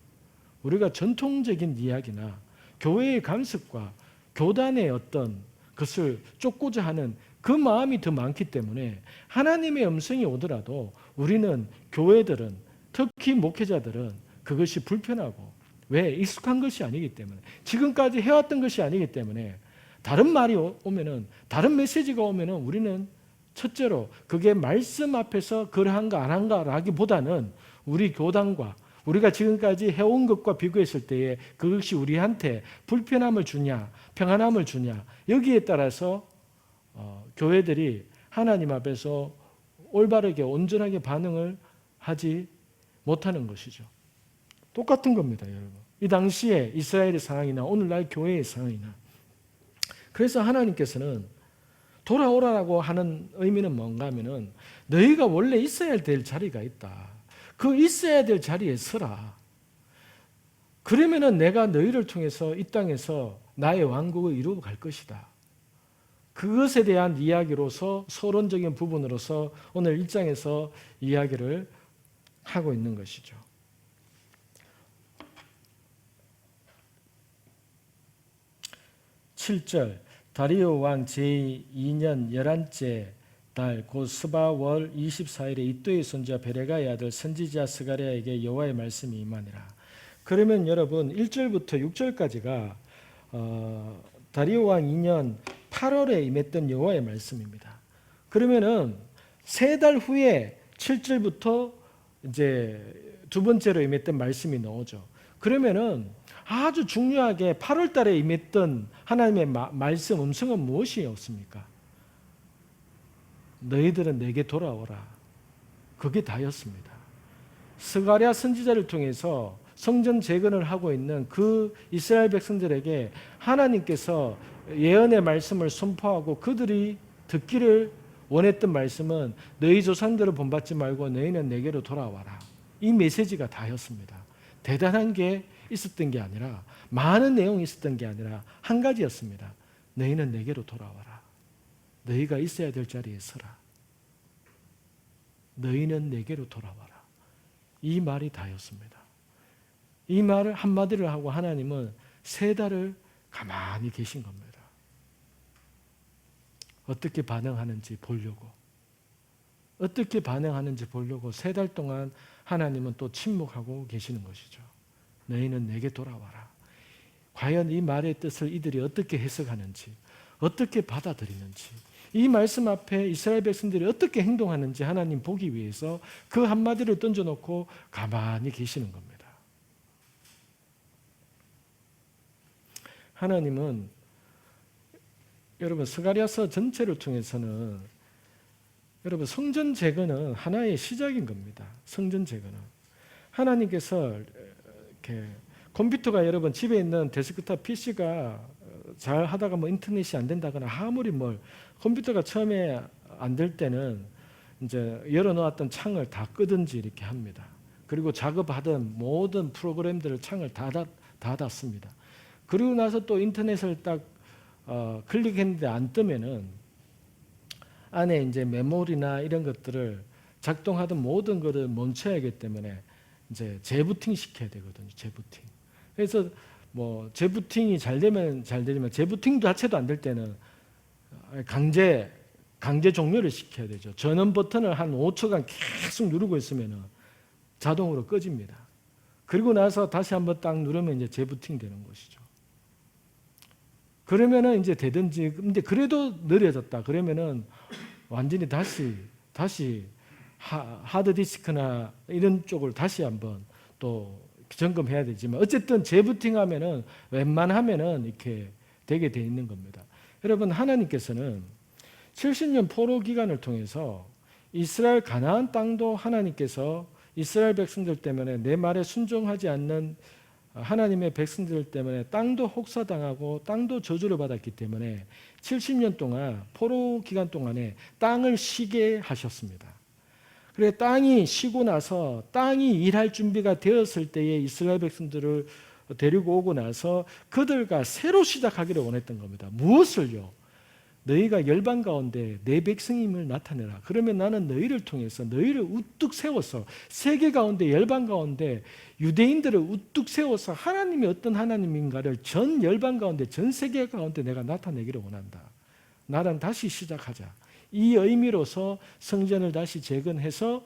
우리가 전통적인 이야기나 교회의 간섭과 교단의 어떤 것을 쫓고자 하는 그 마음이 더 많기 때문에 하나님의 음성이 오더라도 우리는 교회들은 특히 목회자들은 그것이 불편하고 왜? 익숙한 것이 아니기 때문에 지금까지 해왔던 것이 아니기 때문에 다른 말이 오면은 다른 메시지가 오면은 우리는 첫째로 그게 말씀 앞에서 그러한가 안 한가라기보다는 우리 교단과 우리가 지금까지 해온 것과 비교했을 때에 그것이 우리한테 불편함을 주냐 평안함을 주냐 여기에 따라서 교회들이 하나님 앞에서 올바르게 온전하게 반응을 하지 못하는 것이죠. 똑같은 겁니다, 여러분. 이 당시에 이스라엘의 상황이나 오늘날 교회의 상황이나. 그래서 하나님께서는 돌아오라고 하는 의미는 뭔가 하면은 너희가 원래 있어야 될 자리가 있다. 그 있어야 될 자리에 서라. 그러면은 내가 너희를 통해서 이 땅에서 나의 왕국을 이루어 갈 것이다. 그것에 대한 이야기로서 서론적인 부분으로서 오늘 1장에서 이야기를 하고 있는 것이죠. 7절 다리오 왕 제2년 11째 달 곧 스바월 24일에 이또의 손자 베레가의 아들 선지자 스가랴에게 여호와의 말씀이 임하니라. 그러면 여러분 1절부터 6절까지가 다리오 왕 2년 8월에 임했던 여호와의 말씀입니다. 그러면은 3달 후에 7절부터 이제 두 번째로 임했던 말씀이 나오죠. 그러면은 아주 중요하게 8월 달에 임했던 하나님의 말씀 음성은 무엇이었습니까? 너희들은 내게 돌아오라. 그게 다였습니다. 스가랴 선지자를 통해서 성전 재건을 하고 있는 그 이스라엘 백성들에게 하나님께서 예언의 말씀을 선포하고 그들이 듣기를 원했던 말씀은 너희 조상들을 본받지 말고 너희는 내게로 돌아와라. 이 메시지가 다였습니다. 대단한 게 있었던 게 아니라, 많은 내용이 있었던 게 아니라 한 가지였습니다. 너희는 내게로 돌아와라. 너희가 있어야 될 자리에 서라. 너희는 내게로 돌아와라. 이 말이 다였습니다. 이 말을 한마디를 하고 하나님은 3달을 가만히 계신 겁니다. 어떻게 반응하는지 보려고. 어떻게 반응하는지 보려고 3달 동안 하나님은 또 침묵하고 계시는 것이죠. 너희는 내게 돌아와라. 과연 이 말의 뜻을 이들이 어떻게 해석하는지, 어떻게 받아들이는지, 이 말씀 앞에 이스라엘 백성들이 어떻게 행동하는지 하나님 보기 위해서 그 한마디를 던져놓고 가만히 계시는 겁니다. 하나님은 여러분 스가랴서 전체를 통해서는 여러분 성전 재건은 하나의 시작인 겁니다. 성전 재건은 하나님께서 이렇게 컴퓨터가 여러분 집에 있는 데스크탑 PC가 잘 하다가 뭐 인터넷이 안 된다거나 아무리 컴퓨터가 처음에 안 될 때는 이제 열어놓았던 창을 다 끄든지 이렇게 합니다. 그리고 작업하던 모든 프로그램들을 창을 다 닫습니다. 그리고 나서 또 인터넷을 딱 클릭했는데 안 뜨면은 안에 이제 메모리나 이런 것들을 작동하던 모든 것을 멈춰야 하기 때문에 이제 재부팅 시켜야 되거든요. 재부팅. 그래서 재부팅이 잘 되면 잘 되지만 재부팅 자체도 안 될 때는 강제 종료를 시켜야 되죠. 전원 버튼을 한 5초간 계속 누르고 있으면은 자동으로 꺼집니다. 그리고 나서 다시 한번 딱 누르면 이제 재부팅 되는 것이죠. 그러면은 이제 되든지, 근데 그래도 느려졌다. 그러면은 완전히 다시 하드디스크나 이런 쪽을 다시 한번 또 점검해야 되지만 어쨌든 재부팅하면은 웬만하면은 이렇게 되게 돼 있는 겁니다. 여러분 하나님께서는 70년 포로 기간을 통해서 이스라엘 가나안 땅도 하나님께서 이스라엘 백성들 때문에 내 말에 순종하지 않는 하나님의 백성들 때문에 땅도 혹사당하고 땅도 저주를 받았기 때문에 70년 동안 포로 기간 동안에 땅을 쉬게 하셨습니다. 그래 땅이 쉬고 나서 땅이 일할 준비가 되었을 때에 이스라엘 백성들을 데리고 오고 나서 그들과 새로 시작하기를 원했던 겁니다. 무엇을요? 너희가 열방 가운데 내 백성임을 나타내라. 그러면 나는 너희를 통해서 너희를 우뚝 세워서 세계 가운데 열방 가운데 유대인들을 우뚝 세워서 하나님이 어떤 하나님인가를 전 열방 가운데 전 세계 가운데 내가 나타내기를 원한다. 나랑 다시 시작하자. 이 의미로서 성전을 다시 재건해서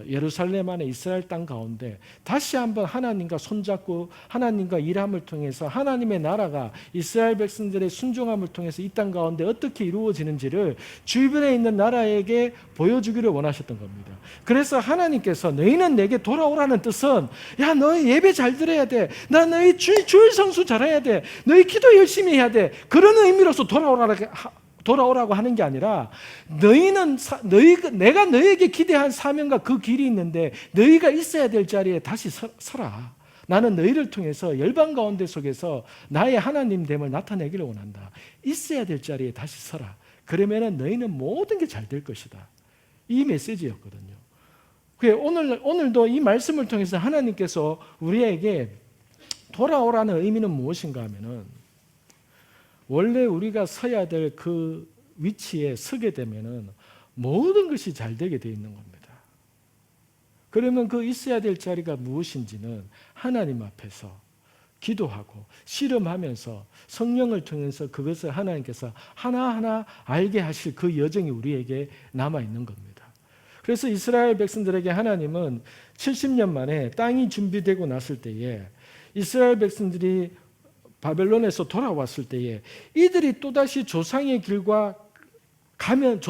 예루살렘 안에 이스라엘 땅 가운데 다시 한번 하나님과 손잡고 하나님과 일함을 통해서 하나님의 나라가 이스라엘 백성들의 순종함을 통해서 이 땅 가운데 어떻게 이루어지는지를 주변에 있는 나라에게 보여주기를 원하셨던 겁니다. 그래서 하나님께서 너희는 내게 돌아오라는 뜻은 야 너희 예배 잘 드려야 돼. 나 너희 주일 성수 잘해야 돼. 너희 기도 열심히 해야 돼. 그런 의미로서 돌아오라고 하는 게 아니라 내가 너에게 기대한 사명과 그 길이 있는데 너희가 있어야 될 자리에 다시 서라. 나는 너희를 통해서 열방 가운데 속에서 나의 하나님됨을 나타내기를 원한다. 있어야 될 자리에 다시 서라. 그러면은 너희는 모든 게 잘 될 것이다. 이 메시지였거든요. 오늘도 이 말씀을 통해서 하나님께서 우리에게 돌아오라는 의미는 무엇인가 하면은 원래 우리가 서야 될 그 위치에 서게 되면은 모든 것이 잘 되게 되어 있는 겁니다. 그러면 그 있어야 될 자리가 무엇인지는 하나님 앞에서 기도하고 씨름하면서 성령을 통해서 그것을 하나님께서 하나하나 알게 하실 그 여정이 우리에게 남아있는 겁니다. 그래서 이스라엘 백성들에게 하나님은 70년 만에 땅이 준비되고 났을 때에 이스라엘 백성들이 바벨론에서 돌아왔을 때에 이들이 또다시 조상의 길과 가면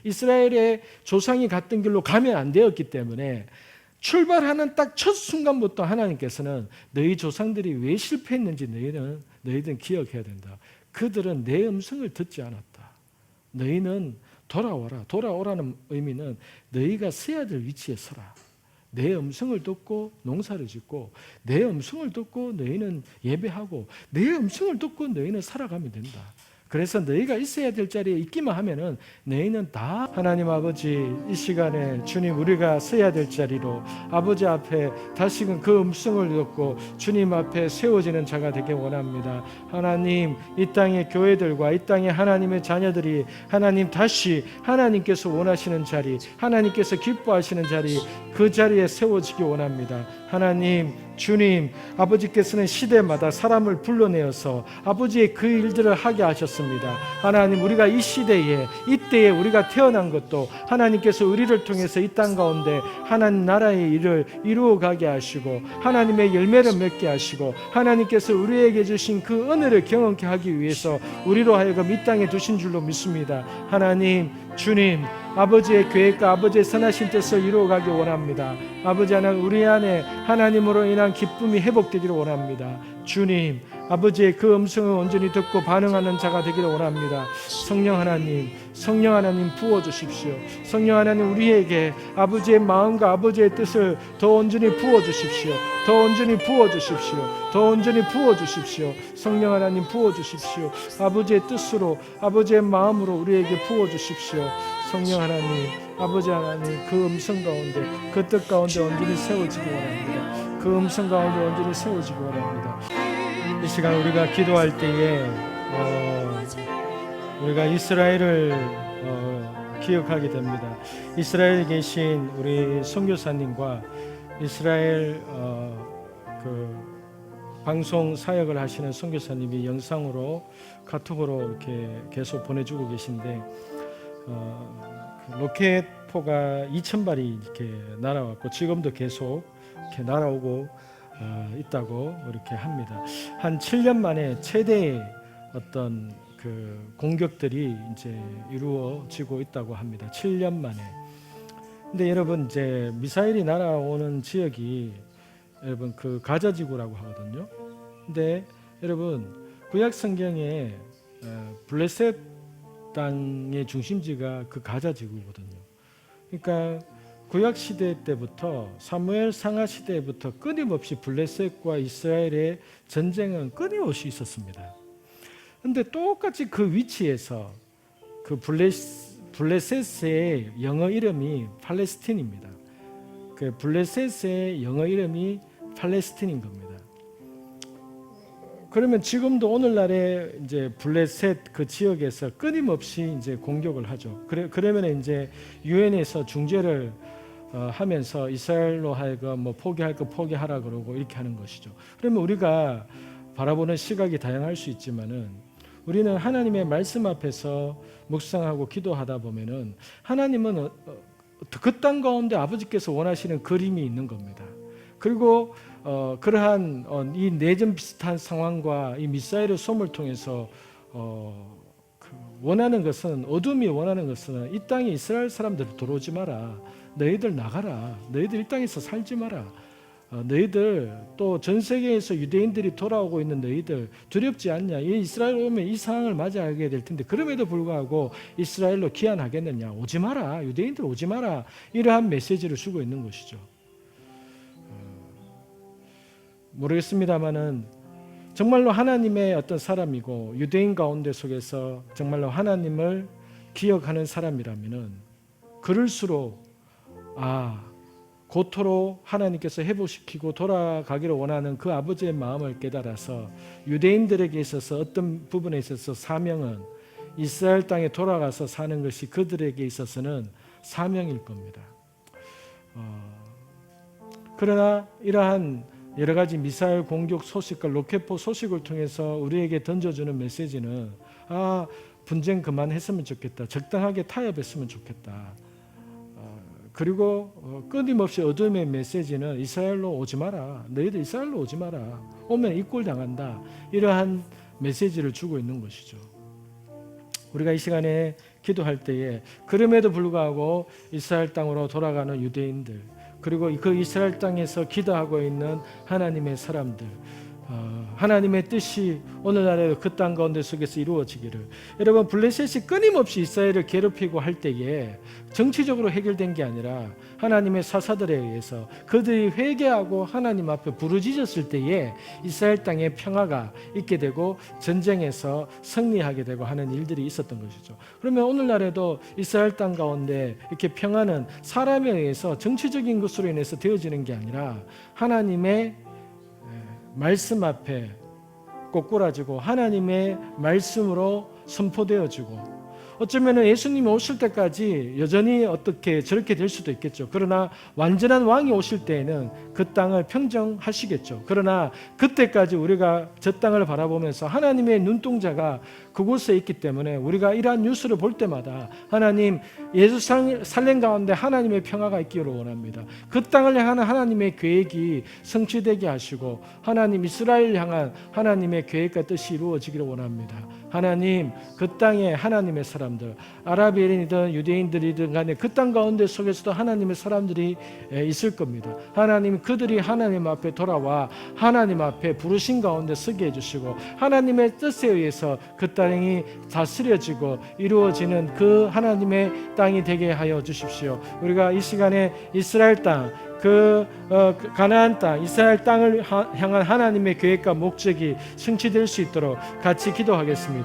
이스라엘의 조상이 갔던 길로 가면 안 되었기 때문에 출발하는 딱 첫 순간부터 하나님께서는 너희 조상들이 왜 실패했는지 너희들은 기억해야 된다. 그들은 내 음성을 듣지 않았다. 너희는 돌아와라. 돌아오라는 의미는 너희가 서야 될 위치에 서라. 내 음성을 듣고 농사를 짓고 내 음성을 듣고 너희는 예배하고 내 음성을 듣고 너희는 살아가면 된다. 그래서 너희가 있어야 될 자리에 있기만 하면은 너희는 다 하나님 아버지 이 시간에 주님 우리가 서야 될 자리로 아버지 앞에 다시금 그 음성을 듣고 주님 앞에 세워지는 자가 되길 원합니다. 하나님 이 땅의 교회들과 이 땅의 하나님의 자녀들이 하나님 다시 하나님께서 원하시는 자리 하나님께서 기뻐하시는 자리 그 자리에 세워지기 원합니다. 하나님 주님 아버지께서는 시대마다 사람을 불러내어서 아버지의 그 일들을 하게 하셨습니다. 하나님 우리가 이 시대에 이때에 우리가 태어난 것도 하나님께서 우리를 통해서 이 땅 가운데 하나님 나라의 일을 이루어가게 하시고 하나님의 열매를 맺게 하시고 하나님께서 우리에게 주신 그 은혜를 경험케 하기 위해서 우리로 하여금 이 땅에 두신 줄로 믿습니다. 하나님 주님 아버지의 계획과 아버지의 선하신 뜻을 이루어가기 원합니다. 아버지 하나님 우리 안에 하나님으로 인한 기쁨이 회복되기를 원합니다. 주님 아버지의 그 음성을 온전히 듣고 반응하는 자가 되기를 원합니다. 성령 하나님 부어주십시오. 성령 하나님 우리에게 아버지의 마음과 아버지의 뜻을 더 온전히 부어주십시오. 더 온전히 부어주십시오. 더 온전히 부어주십시오. 성령 하나님 부어주십시오. 아버지의 뜻으로 아버지의 마음으로 우리에게 부어주십시오. 성령 하나님 아버지 하나님 그 음성 가운데 그 뜻 가운데 온전히 세워지기 원합니다. 그 음성 가운데 온전히 세워지기 원합니다. 이 시간 우리가 기도할 때에 우리가 이스라엘을 기억하게 됩니다. 이스라엘에 계신 우리 선교사님과 이스라엘 그 방송 사역을 하시는 선교사님이 영상으로 카톡으로 이렇게 계속 보내주고 계신데 로켓포가 2,000발이 이렇게 날아왔고 지금도 계속 이렇게 날아오고 있다고 이렇게 합니다. 한 7년 만에 최대의 어떤 그 공격들이 이제 이루어지고 있다고 합니다. 7년 만에. 근데 여러분 이제 미사일이 날아오는 지역이 여러분 그 가자 지구라고 하거든요. 근데 여러분 구약 성경에 블레셋 땅의 중심지가 그 가자 지구거든요. 그러니까 구약 시대 때부터 사무엘 상하 시대부터 끊임없이 블레셋과 이스라엘의 전쟁은 끊임없이 있었습니다. 그런데 똑같이 그 위치에서 그 블레셋의 영어 이름이 팔레스틴입니다. 그 블레셋의 영어 이름이 팔레스틴인 겁니다. 그러면 지금도 오늘날에 이제 블레셋 그 지역에서 끊임없이 이제 공격을 하죠. 그러면 이제 유엔에서 중재를 하면서 이스라엘로 하여금 뭐 포기할 거 포기하라 그러고 이렇게 하는 것이죠. 그러면 우리가 바라보는 시각이 다양할 수 있지만은 우리는 하나님의 말씀 앞에서 묵상하고 기도하다 보면은 하나님은 그 땅 가운데 아버지께서 원하시는 그림이 있는 겁니다. 그리고 그러한 이 내전 비슷한 상황과 이 미사일의 솜을 통해서 원하는 것은 어둠이 원하는 것은 이 땅에 이스라엘 사람들 들어오지 마라. 너희들 나가라. 너희들 이 땅에서 살지 마라. 너희들 또 전 세계에서 유대인들이 돌아오고 있는 너희들 두렵지 않냐? 이 이스라엘 오면 이 상황을 맞이하게 될 텐데 그럼에도 불구하고 이스라엘로 귀환하겠느냐? 오지 마라. 유대인들 오지 마라. 이러한 메시지를 주고 있는 것이죠. 모르겠습니다만은 정말로 하나님의 어떤 사람이고 유대인 가운데 속에서 정말로 하나님을 기억하는 사람이라면은 그럴수록 고토로 하나님께서 회복시키고 돌아가기를 원하는 그 아버지의 마음을 깨달아서 유대인들에게 있어서 어떤 부분에 있어서 사명은 이스라엘 땅에 돌아가서 사는 것이 그들에게 있어서는 사명일 겁니다. 그러나 이러한 여러 가지 미사일 공격 소식과 로켓포 소식을 통해서 우리에게 던져주는 메시지는 분쟁 그만했으면 좋겠다. 적당하게 타협했으면 좋겠다. 그리고 끊임없이 어둠의 메시지는 이스라엘로 오지 마라. 너희들 이스라엘로 오지 마라. 오면 이꼴 당한다. 이러한 메시지를 주고 있는 것이죠. 우리가 이 시간에 기도할 때에 그럼에도 불구하고 이스라엘 땅으로 돌아가는 유대인들 그리고 그 이스라엘 땅에서 기도하고 있는 하나님의 사람들 하나님의 뜻이 오늘날에 그 땅 가운데 속에서 이루어지기를 여러분 블레셋이 끊임없이 이스라엘을 괴롭히고 할 때에 정치적으로 해결된 게 아니라 하나님의 사사들에 의해서 그들이 회개하고 하나님 앞에 부르짖었을 때에 이스라엘 땅에 평화가 있게 되고 전쟁에서 승리하게 되고 하는 일들이 있었던 것이죠. 그러면 오늘날에도 이스라엘 땅 가운데 이렇게 평화는 사람에 의해서 정치적인 것으로 인해서 되어지는 게 아니라 하나님의 말씀 앞에 꼬꾸라지고 하나님의 말씀으로 선포되어지고 어쩌면 예수님이 오실 때까지 여전히 어떻게 저렇게 될 수도 있겠죠. 그러나 완전한 왕이 오실 때에는 그 땅을 평정하시겠죠. 그러나 그때까지 우리가 저 땅을 바라보면서 하나님의 눈동자가 그곳에 있기 때문에 우리가 이러한 뉴스를 볼 때마다 하나님 예루살렘 가운데 하나님의 평화가 있기를 원합니다. 그 땅을 향한 하나님의 계획이 성취되게 하시고 하나님 이스라엘 향한 하나님의 계획과 뜻이 이루어지기를 원합니다. 하나님 그 땅에 하나님의 사람들 아랍인이든 유대인들이든 간에 그 땅 가운데 속에서도 하나님의 사람들이 있을 겁니다. 하나님 그들이 하나님 앞에 돌아와 하나님 앞에 부르신 가운데 서게 해주시고 하나님의 뜻에 의해서 그 땅이 다스려지고 이루어지는 그 하나님의 땅이 되게 하여 주십시오. 우리가 이 시간에 이스라엘 땅 가나안 땅 이스라엘 땅을 향한 하나님의 계획과 목적이 성취될 수 있도록 같이 기도하겠습니다.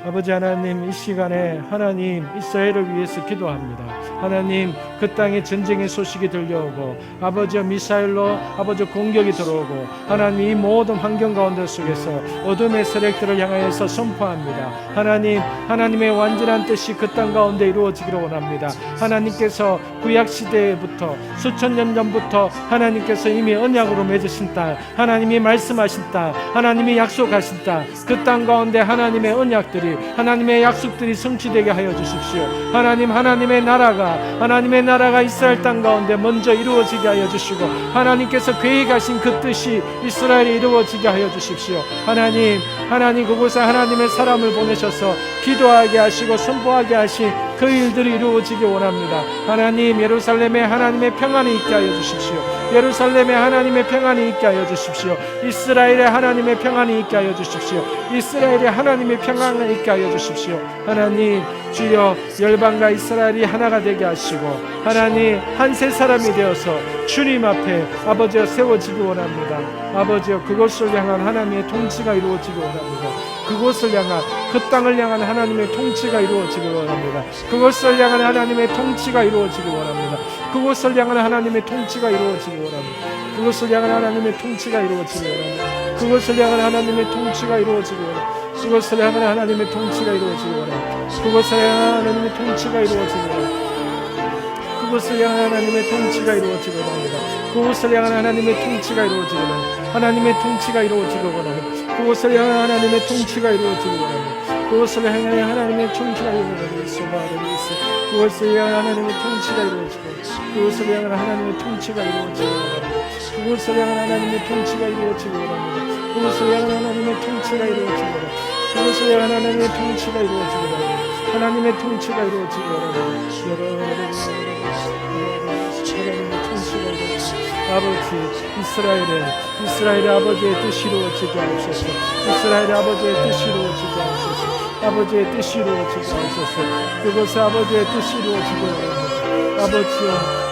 아버지 하나님 이 시간에 하나님 이스라엘을 위해서 기도합니다. 하나님 그 땅에 전쟁의 소식이 들려오고 아버지의 미사일로 아버지 공격이 들어오고 하나님 이 모든 환경 가운데 속에서 어둠의 세력들을 향하여서 선포합니다. 하나님 하나님의 완전한 뜻이 그 땅 가운데 이루어지기를 원합니다. 하나님께서 구약 시대부터 수천 년 전부터 하나님께서 이미 언약으로 맺으신 땅 하나님이 말씀하신 땅 하나님이 약속하신 땅 그 땅 가운데 하나님의 언약들이 하나님의 약속들이 성취되게 하여 주십시오. 하나님의 나라가 이스라엘 땅 가운데 먼저 이루어지게 하여 주시고 하나님께서 계획하신 그 뜻이 이스라엘에 이루어지게 하여 주십시오. 하나님 그곳에 하나님의 사람을 보내셔서 기도하게 하시고 선포하게 하신 그 일들이 이루어지기 원합니다. 하나님 예루살렘에 하나님의 평안이 있게 하여 주십시오. 예루살렘에 하나님의 평안이 있게 하여 주십시오. 이스라엘에 하나님의 평안이 있게 하여 주십시오. 이스라엘에 하나님의 평안이 있게 하여 주십시오. 하나님 주여 열방과 이스라엘이 하나가 되게 하시고 하나님 한 세 사람이 되어서 주님 앞에 아버지여 세워지기 원합니다. 아버지여 그것을 향한 하나님의 통치가 이루어지기 원합니다. 그곳을 향한 그 땅을 향한 하나님의 통치가 이루어지기 원합니다. 그것을 향한 하나님의 통치가 이루어지기 원합니다. 그곳을 향한 하나님의 통치가 이루어지기 원합니다. 그것을 향한 하나님의 통치가 이루어지기 원합니다. 그것을 향한 하나님의 통치가 이루어지기 원합니다. 그것을 향한 하나님의 통치가 이루어지기 원합니다. 그것을 향한 하나님의 통치가 이루어지기 원합니다. 그것을 향한 하나님의 통치가 이루어지기 원합니다. 그것을 향한 하나님의 통치가 이루어지기 원합니다. 하나님의 통치가 이루어지기 원합니다. 그것을 향한 하나님의 통치가 이루어지기 원합니다. 그것을 향한 하나님의 통치가 이루어지기 원합니다. 그것을 향한 하나님의 통치가 이루어지고 그것을 향한 하나님의 통치가 이루어지기 원합니다. 그것을 향한 하나님의 통치가 이루어지기 원합니다. 그것을 향한 하나님의 통치가 이루어지기 원합니다. 그것을 향한 하나님의 통치가 이루어지기 원합니다. 하나님의 통치가 이루어지기 원합니다. 하나님의 통치가 이루어지기 아버지 이스라엘의 아버지의 뜻이 이루어지게 하옵소서. 이스라엘의 아버지의 뜻이 이루어지게 하옵소서. 아버지의 뜻이 이루어지게 하옵소서. 그곳에 아버지의 뜻이 이루어지게 하옵소서. 아버지여,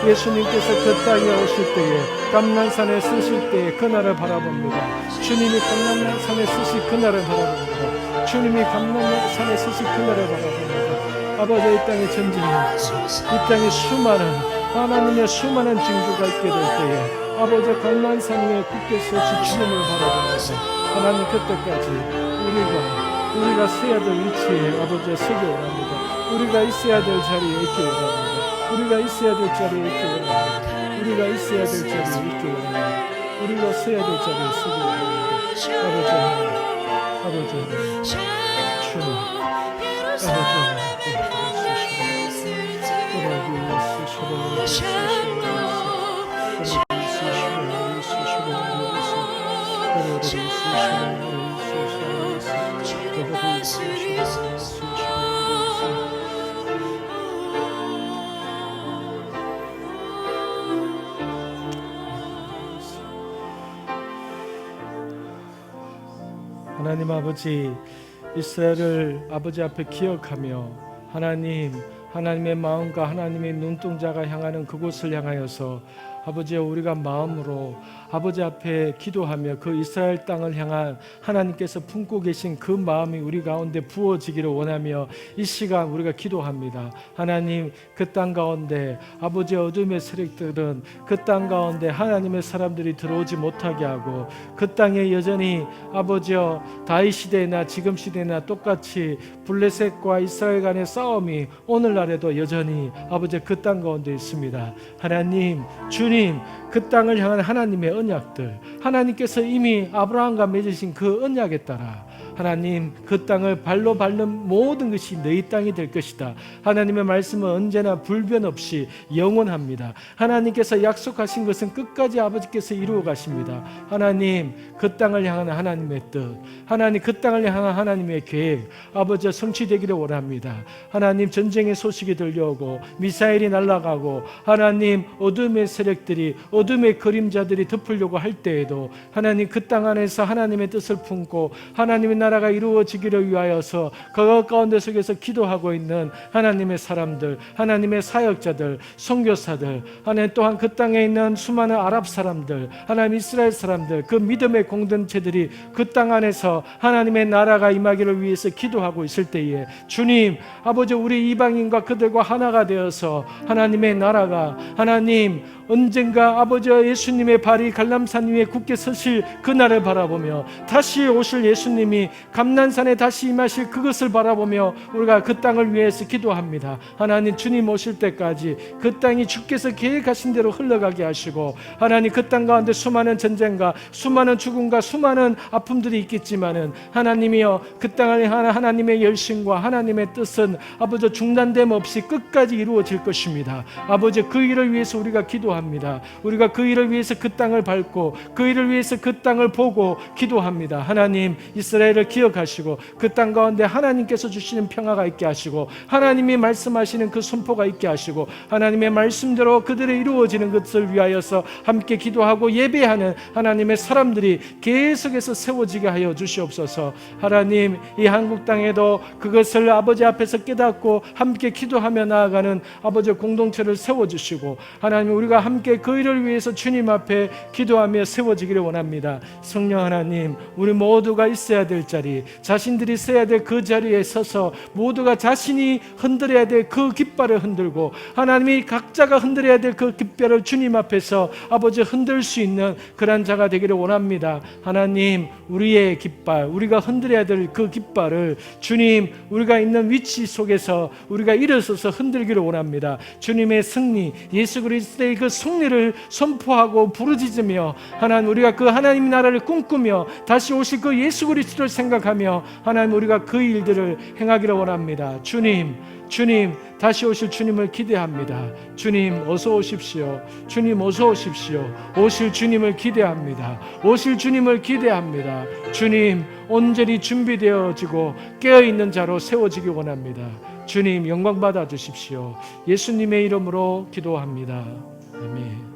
예수님께서 그 땅에 오실 때에 감난산에 쓰실 때에 그날을 바라봅니다. 주님이 감난산에 쓰실 그날을 바라봅니다. 주님이 감난산에 쓰실 그날을 바라봅니다. 아버지, 이 땅의 전쟁이 이 땅에 수많은 하나님의 수많은 징조가 있게 될 때에 아버지 감난산 위에 굳게 서시 주님을 바라봅니다. 하나님, 그때까지 우리가 서야 될 위치에 아버지의 서기 원합니다. 우리가 있어야 될 자리에 있기 원합니다. 우리가 있어야 될 자리에 있기 원합니다. 우리가 있어야 될 자리에 있기 원합니다. 우리가 서야 될 자리에 서기 원합니다. 아버지 하나님, 아버지 하나님, 주님, 아버지 하나님 아버지, 이스라엘을 아버지 앞에 기억하며 하나님의 마음과 하나님의 눈동자가 향하는 그곳을 향하여서 아버지, 우리가 마음으로 아버지 앞에 기도하며 그 이스라엘 땅을 향한 하나님께서 품고 계신 그 마음이 우리 가운데 부어지기를 원하며 이 시간 우리가 기도합니다. 하나님, 그 땅 가운데 아버지 어둠의 세력들은 그 땅 가운데 하나님의 사람들이 들어오지 못하게 하고 그 땅에 여전히 아버지여 다윗 시대나 지금 시대나 똑같이 블레셋과 이스라엘 간의 싸움이 오늘날에도 여전히 아버지 그 땅 가운데 있습니다. 하나님, 주님, 그 땅을 향한 하나님의 언약들, 하나님께서 이미 아브라함과 맺으신 그 언약에 따라 하나님, 그 땅을 발로 밟는 모든 것이 너희 땅이 될 것이다. 하나님의 말씀은 언제나 불변 없이 영원합니다. 하나님께서 약속하신 것은 끝까지 아버지께서 이루어 가십니다. 하나님, 그 땅을 향한 하나님의 뜻, 하나님, 그 땅을 향한 하나님의 계획, 아버지와 성취되기를 원합니다. 하나님, 전쟁의 소식이 들려오고 미사일이 날아가고 하나님, 어둠의 세력들이, 어둠의 그림자들이 덮으려고 할 때에도 하나님, 그 땅 안에서 하나님의 뜻을 품고 하나님의 나라가 이루어지기를 위하여서 그 가운데 속에서 기도하고 있는 하나님의 사람들, 하나님의 사역자들, 선교사들, 하나님, 또한 그 땅에 있는 수많은 아랍 사람들, 하나님, 이스라엘 사람들, 그 믿음의 공동체들이 그 땅 안에서 하나님의 나라가 임하기를 위해서 기도하고 있을 때에 주님, 아버지, 우리 이방인과 그들과 하나가 되어서 하나님의 나라가 하나님 언젠가 아버지와 예수님의 발이 갈람산 위에 굳게 서실 그날을 바라보며 다시 오실 예수님이 감난산에 다시 임하실 그것을 바라보며 우리가 그 땅을 위해서 기도합니다. 하나님, 주님 오실 때까지 그 땅이 주께서 계획하신 대로 흘러가게 하시고 하나님, 그 땅 가운데 수많은 전쟁과 수많은 죽음과 수많은 아픔들이 있겠지만은 하나님이여, 그 땅을 향한 하나님의 열심과 하나님의 뜻은 아버지 중단됨 없이 끝까지 이루어질 것입니다. 아버지, 그 일을 위해서 우리가 기도합니다. 우리가 그 일을 위해서 그 땅을 밟고 그 일을 위해서 그 땅을 보고 기도합니다. 하나님, 이스라엘을 기억하시고 그 땅 가운데 하나님께서 주시는 평화가 있게 하시고 하나님이 말씀하시는 그 선포가 있게 하시고 하나님의 말씀대로 그들의 이루어지는 것을 위하여서 함께 기도하고 예배하는 하나님의 사람들이 계속해서 세워지게 하여 주시옵소서. 하나님, 이 한국 땅에도 그것을 아버지 앞에서 깨닫고 함께 기도하며 나아가는 아버지 공동체를 세워주시고 하나님, 우리가 함께 그 일을 위해서 주님 앞에 기도하며 세워지기를 원합니다. 성령 하나님, 우리 모두가 있어야 될 자리, 자신들이 서야 될 그 자리에 서서 모두가 자신이 흔들어야 될 그 깃발을 흔들고 하나님이 각자가 흔들어야 될 그 깃발을 주님 앞에서 아버지 흔들 수 있는 그런 자가 되기를 원합니다. 하나님, 우리의 깃발, 우리가 흔들어야 될 그 깃발을 주님, 우리가 있는 위치 속에서 우리가 일어서서 흔들기를 원합니다. 주님의 승리, 예수 그리스도의 그 승리를 선포하고 부르짖으며 하나님, 우리가 그 하나님 나라를 꿈꾸며 다시 오실 그 예수 그리스도를 생각하며 하나님, 우리가 그 일들을 행하기를 원합니다. 주님, 다시 오실 주님을 기대합니다. 주님, 어서 오십시오. 주님, 어서 오십시오. 오실 주님을 기대합니다. 오실 주님을 기대합니다. 주님, 온전히 준비되어지고 깨어있는 자로 세워지기 원합니다. 주님, 영광 받아 주십시오. 예수님의 이름으로 기도합니다. 아멘.